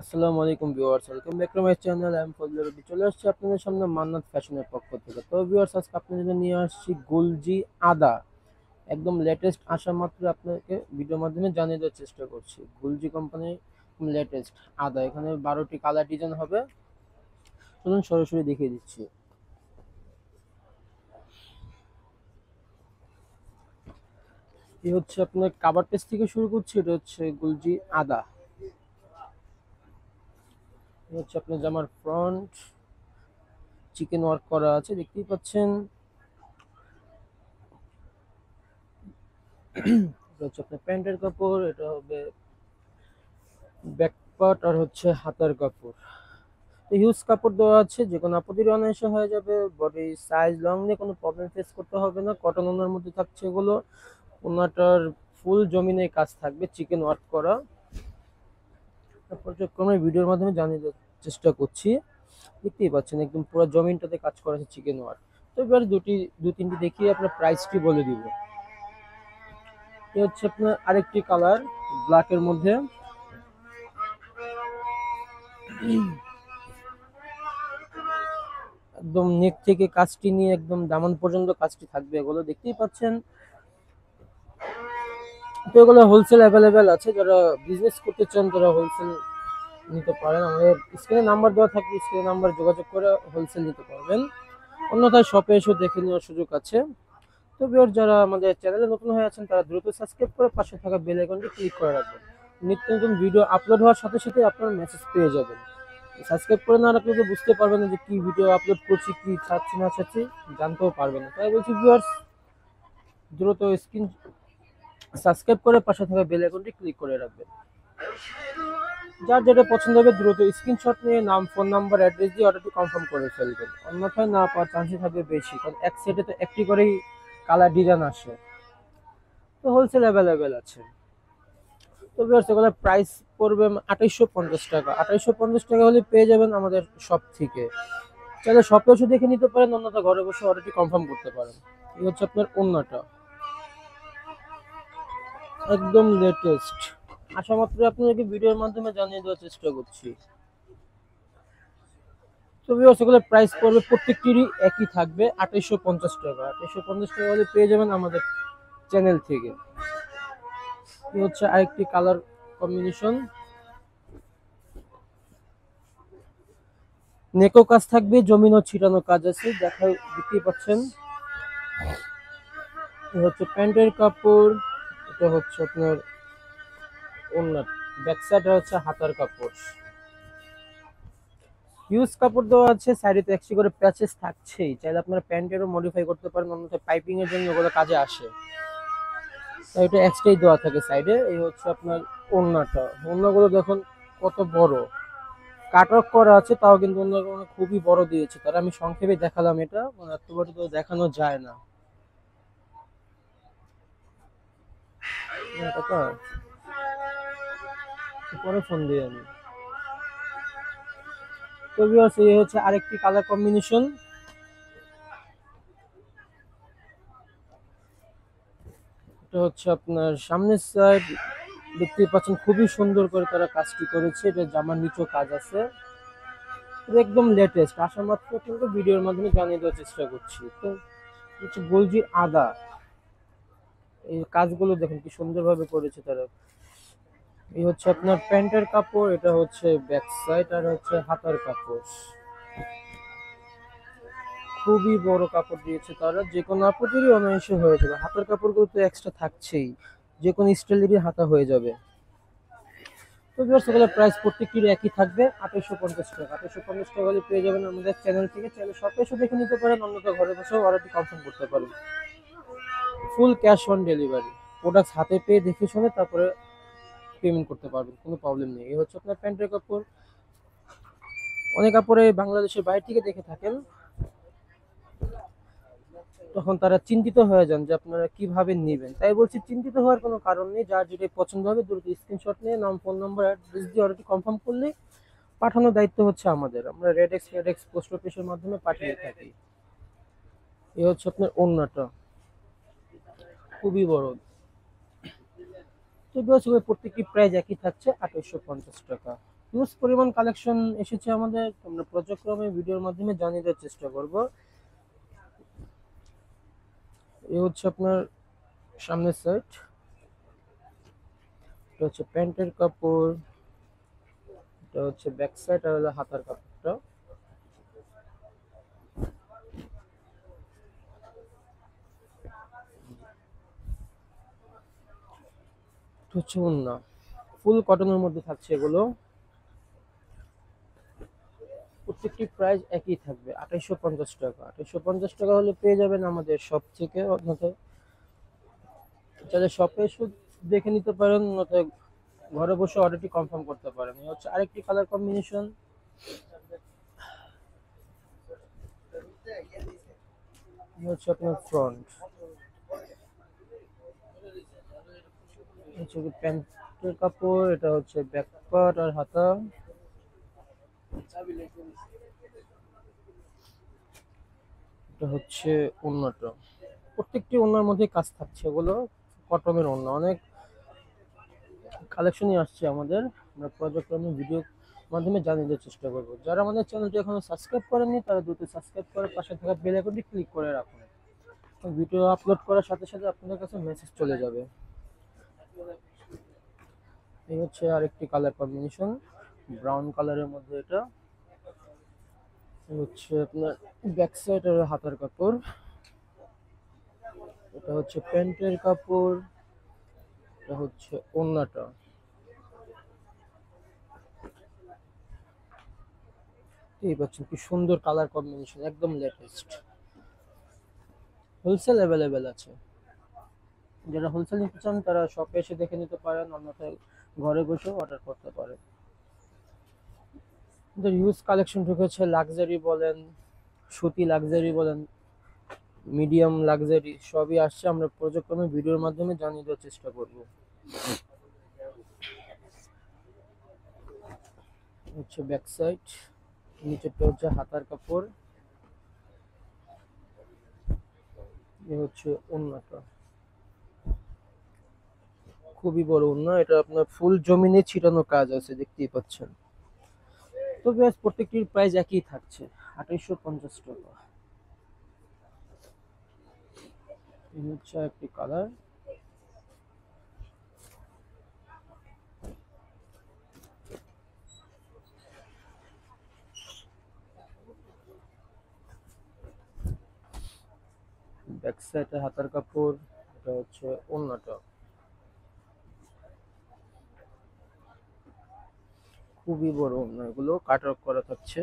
আসসালামু আলাইকুম viewers, welcome back to my channel. আমি ফজলে রবি চলে আসছি আপনাদের সামনে মান্নাত ফ্যাশনের পক্ষ থেকে। তো ভিউয়ার্স, আজকে আপনাদের জন্য নিয়ে আসছি গুলজি আদা। একদম লেটেস্ট আসা মাত্র আপনাকে ভিডিওর মাধ্যমে জানিয়ে দেওয়ার চেষ্টা করছি। গুলজি কোম্পানির লেটেস্ট আদা, এখানে 12টি কালার ডিজাইন হবে। চলুন সরাসরি দেখিয়ে দিচ্ছি। এই হচ্ছে আপনার কাভার পেজ থেকে শুরু করছি। এটা হচ্ছে গুলজি আদা। এই হচ্ছে আপনার জামার ফ্রন্ট, চিকেন ওয়ার্ক করা আছে, দেখতেই পাচ্ছেন। এটা হচ্ছে আপনার প্যান্টের কাপড়, এটা হবে ব্যাক পার্ট, আর হচ্ছে হাতার কাপড়। তো হিউজ কাপড় দেওয়া আছে, যে কোনো আপত্তির অনায়াসে হয়ে যাবে। বডি সাইজ লং নিয়ে কোনো প্রবলেম ফেস করতে হবে না। কটন ওনার মধ্যে থাকছে এগুলো। ওনাটার ফুল জমিনে কাজ থাকবে, চিকেন ওয়ার্ক করা। পর্যায়ক্রমে ভিডিওর মাধ্যমে জানিয়ে দেওয়ার চেষ্টা করছি। দেখতেই পাচ্ছেন একদম পুরো জমিনটাতে কাজ করা আছে চিকেন ওয়ার্ক। তো এবার দু তিনটি দেখিয়ে আপনার প্রাইসটি বলে দিব। এ হচ্ছে আপনার আরেকটি কালার, ব্ল্যাকের মধ্যে। একদম নেক থেকে কাজটি নিয়ে একদম দামান পর্যন্ত কাজটি থাকবে, এগুলো দেখতেই পাচ্ছেন। তো এগুলো হোলসেল অ্যাভেলেবেল আছে, যারা বিজনেস করতে চান তারা হোলসেল নিতে পারেন। আমাদের স্ক্রিনে নাম্বার দেওয়া থাকবে, স্ক্রিনে নাম্বার যোগাযোগ করে হোলসেল নিতে পারবেন। অন্যথায় শপে এসে দেখে নেওয়ার সুযোগ আছে। তো ভিউয়ার, যারা আমাদের চ্যানেলে নতুন হয়ে আছেন তারা দ্রুত সাবস্ক্রাইব করে পাশে থাকা বেল আইকনটি ক্লিক করে রাখবেন। নিত্য নতুন ভিডিও আপলোড হওয়ার সাথে সাথে আপনার মেসেজ পেয়ে যাবেন। সাবস্ক্রাইব করে না রাখলে তো বুঝতে পারবেন না যে কি ভিডিও আপলোড করছি, কি ছাড়ছি না ছাড়ছি, জানতেও পারবেন না। তাই বলছি ভিউয়ার্স, দ্রুত স্ক্রিন সাবস্ক্রাইব করে পাশে থাকা বেল আইকনটি ক্লিক করে রাখবেন। যার যেটা পছন্দ হবে দ্রুত স্ক্রিনশট নিয়ে নাম, ফোন নাম্বার, অ্যাড্রেস দিয়ে অর্ডারটি কনফার্ম করে ফেলবেন। অন্যথায় না পাওয়ার চান্সই থাকবে বেশি, কারণ এক সেটে তো একটি করেই কালার ডিজাইন আসে। তো হোলসেল অ্যাভেলেবেল আছে। তো ভিউয়ার্স, এগুলোর প্রাইস পড়বে 2850 টাকা। 2850 টাকা হলে পেয়ে যাবেন আমাদের শপ থেকে। চাইলে শপে এসে দেখে নিতে পারেন, অন্যথা ঘরে বসে অর্ডারটি কনফার্ম করতে পারেন। এই হচ্ছে আপনার ওন্নাটা, একদম লেটেস্ট আসা মাত্র আপনাদেরকে ভিডিওর মাধ্যমে জানিয়ে দেওয়ার চেষ্টা করছি। তো ভিউয়ার্স, এগুলোর প্রাইস পড়বে প্রত্যেকটিরই একই থাকবে, 2850 টাকা। 2850 টাকা হলে পেয়ে যাবেন আমাদের চ্যানেল থেকে। এই হচ্ছে আরেকটি কালার কম্বিনেশন। নেকো কাজ থাকবে, জমিনও ছিটানো কাজ আছে, দেখতেই পাচ্ছেন। এটা হচ্ছে প্যান্টের কাপড়, এটা হচ্ছে আপনার ওন্না, ব্যাক সাইড হচ্ছে হাতার কাপড়। হিউজ কাপড় দেওয়া আছে, সাইডে তো একটি করে প্যাচেস থাকছেই। চাইলে আপনারা প্যান্টেরও মডিফাই করতে পারেন, অন্যথায় পাইপিং এর জন্য ওগুলো কাজে আসে। তাই এটা এক্সট্রাই দেওয়া থাকে সাইডে। এই হচ্ছে আপনার ওন্নাটা। ওন্নাগুলো দেখুন কত বড়, কাটওয়ার্ক করা আছে, তাও কিন্তু ওন্নাগুলো খুবই বড় দিয়েছে তারা। আমি সংক্ষেপে দেখালাম, এটা মানে এত বড় তো দেখানো যায় না। কথা পরে ফোন দিই আমি। তো ভিউয়ার্স, এই হচ্ছে আরেকটি কালার কম্বিনেশন। এটা হচ্ছে আপনার সামনের সাইড, দেখতেই পাচ্ছেন খুবই সুন্দর করে তারা কাজটি করেছে। এটা জামার নিচেও কাজ আছে। এটা একদম লেটেস্ট আসা মাত্র কিন্তু ভিডিওর মাধ্যমে জানিয়ে দেওয়ার চেষ্টা করছি। তো হচ্ছে গোলজির আদা, এই কাজগুলো দেখুন কি সুন্দরভাবে করেছে তারা। এই হচ্ছে আপনার প্যান্টের কাপড়, এটা হচ্ছে ব্যাক সাইড, আর হচ্ছে হাতার কাপড়। খুবই বড় কাপড় দিয়েছে তারা, যে কোনো কাপড়েরই অনায়াসে হয়ে যাবে। হাতার কাপড়গুলো তো এক্সট্রা থাকছেই, যে কোনো স্টাইলেরই হাতা হয়ে যাবে। তো ভিউয়ার্স, এগুলোর প্রাইস প্রত্যেকটির একই থাকবে, 2850 টাকা। 2850 টাকা হলে পেয়ে যাবেন আমাদের চ্যানেল থেকে। চ্যানেল শপে এসে দেখে নিতে পারেন, অন্যথা ঘরে বসেও অর্ডারটি কনফার্ম করতে পারেন। Full cash on delivery, product হাতে পেয়ে দেখে শুনে তারপরে পেমেন্ট করতে পারবেন, কোনো প্রবলেম নেই। এই হচ্ছে আপনার প্যান্টের কাপড়। অনেক কাপড়ে বাংলাদেশের বাইরে থেকে দেখে থাকেন, তখন তারা চিন্তিত হয়ে যান যে আপনারা কিভাবে নেবেন। তাই বলছি, চিন্তিত হওয়ার কোনো কারণ নেই। যার যেটাই পছন্দ হবে দ্রুত স্ক্রিনশট নিয়ে নাম, ফোন নাম্বার, অ্যাড্রেস দিয়ে অর্ডারটি কনফার্ম করলে পাঠানোর দায়িত্ব হচ্ছে আমাদের। আমরা রেডেক্স পোস্ট অফিসের মাধ্যমে পাঠিয়ে থাকি। এই হচ্ছে আপনার ওন্নাটা, খুবই বড়। তো প্রত্যেকটি প্রাইস একই থাকছে, 2850 টাকা। হিউজ পরিমাণ কালেকশন এসেছে আমাদের, আমরা পর্যায়ক্রমে ভিডিওর মাধ্যমে জানিয়ে দেওয়ার চেষ্টা করব। এই হচ্ছে আপনার সামনের সাইড, এটা হচ্ছে প্যান্টের কাপড়, এটা হচ্ছে ব্যাক সাইড, আর হলো হাতার কাপড়টা। এটা হচ্ছে ওড়না, ফুল কটনের মধ্যে থাকছে এগুলো। প্রত্যেকটি প্রাইস একই থাকবে 2850 টাকা। 2850 টাকা হলে পেয়ে যাবেন আমাদের শপ থেকে, অন্যথায় চাইলে শপে এসে দেখে নিতে পারেন, অন্যথায় ঘরে বসে অর্ডারটি কনফার্ম করতে পারেন। এই হচ্ছে আরেকটি কালার কম্বিনেশন, এই হচ্ছে আপনার ফ্রন্ট, হচ্ছে প্যান্টের কাপড়, এটা হচ্ছে ব্যাক পার্ট আর হাতা, এটা হচ্ছে ওড়নাটা। প্রত্যেকটি ওড়নার মধ্যে কাজ থাকছে, এগুলো কটনের ওড়না। অনেক কালেকশনই আসছে আমাদের, আমরা পর্যায়ক্রমে ভিডিও মাধ্যমে জানিয়ে দেওয়ার চেষ্টা করব। যারা আমাদের চ্যানেলটি এখনো সাবস্ক্রাইব করেননি তারা দ্রুত সাবস্ক্রাইব করে পাশে থাকা বেল আইকনটি ক্লিক করে রাখুন। ভিডিও আপলোড করার সাথে সাথে আপনাদের কাছে মেসেজ চলে যাবে। এই হচ্ছে আরেকটি কালার কম্বিনেশন, ব্রাউন কালারের মধ্যে এটা। এই হচ্ছে আপনার ব্যাক সাইড আর হাতার কাপড়, এটা হচ্ছে প্যান্টের কাপড়, এটা হচ্ছে ওড়নাটা। এই পাচ্ছেন কি সুন্দর কালার কম্বিনেশন, একদম লেটেস্ট। হোলসেল অ্যাভেলেবেল আছে, যারা হোলসেল নিতে চান তারা শপে এসে দেখে নিতে পারেন, অন্যথায় ঘরে বসেও অর্ডার করতে পারেন। ইউজ কালেকশন ঢুকেছে, লাক্সারি বলেন, সুতি লাক্সারি বলেন, মিডিয়াম লাক্সারি সবই আসছে, আমরা পর্যায়ক্রমে ভিডিওর মাধ্যমে জানিয়ে দেওয়ার চেষ্টা করব। হচ্ছে ব্যাক সাইড, নিচেরটা হচ্ছে হাতার কাপড়, এ হচ্ছে ওড়নাটা। খুবই বড় ওড়না, এটা আপনার ফুল জমিনে ছিটানো কাজ আছে, দেখতেই পাচ্ছেন। তো বেশ প্রত্যেকটির প্রাইস একই থাকছে 2850 টাকা। এই হচ্ছে একটি কালার, ব্যাক সাইডে হাতার কাপড়, এটা হচ্ছে ওড়নাটা। খুবই বড় ওড়না, এগুলো কাট অফ করা থাকছে।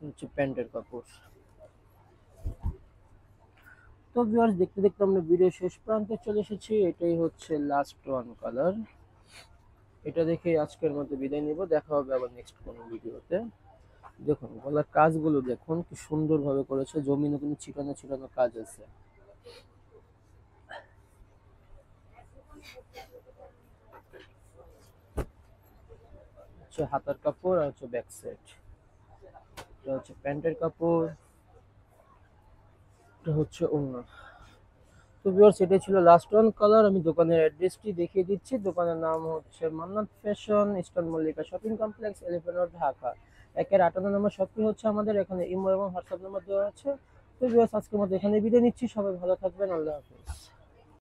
হচ্ছে প্যান্টের কাপড়। তো ভিউয়ার্স, দেখতে দেখতে আমরা ভিডিও শেষ প্রান্তে চলে এসেছি। এটাই হচ্ছে লাস্ট ওয়ান কালার, এটা দেখে আজকের মতো বিদায় নিব। দেখা হবে আবার নেক্সট কোনো ভিডিওতে। দেখুন গলার কাজগুলো দেখুন কি সুন্দর ভাবে করেছে, জমিনে কিন্তু ছিটানো ছিটানো কাজ আছে। হচ্ছে হাতার কাপড় আর হচ্ছে ব্যাক সাইড, এটা হচ্ছে প্যান্টের কাপড়, এটা হচ্ছে ওড়না। তো ভিউয়ার্স, এটাই ছিল লাস্ট ওয়ান কালার। আমি দোকানের অ্যাড্রেসটি দেখিয়ে দিচ্ছি। দোকানের নাম হচ্ছে Mannat fashion, eastern Mallika shopping complex, elephant road, Dhaka. 58 নম্বর শপটি হচ্ছে আমাদের। এখানে ইমো এবং হোয়াটসঅ্যাপ নাম্বার দেওয়া আছে। তো ভিউয়ার্স, আজকের মতো এখানে বিদায় নিচ্ছি। সবাই ভালো থাকবেন, আল্লাহ হাফেজ।